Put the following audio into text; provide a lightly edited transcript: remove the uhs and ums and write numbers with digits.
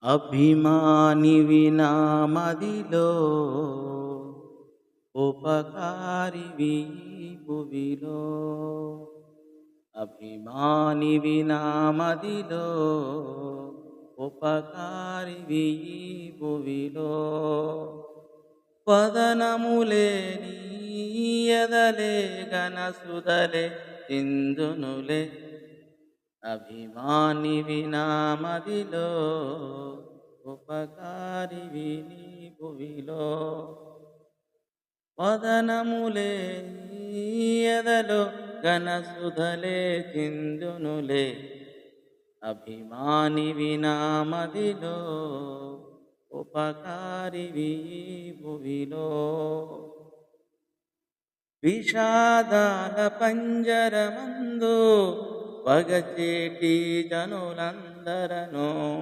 అభిమానివి నా మదిలో ఉపకారివి ఈ భువిలో. అభిమానివి నా మదిలో ఉపకారివి ఈ భువిలో. వదనములే నీ ఎదలే గనసుదలే సింధునులే. అభిమానివి నా మదిలో ఉపకారివి నీ భువిలో. వదనములే నీ ఎదలో ఘనసుధలే చిందునులే. అభిమానివి నా మదిలో ఉపకారివి ఈ భువిలో. విషాదాల పంజరమందు వగచేటి జనులందరను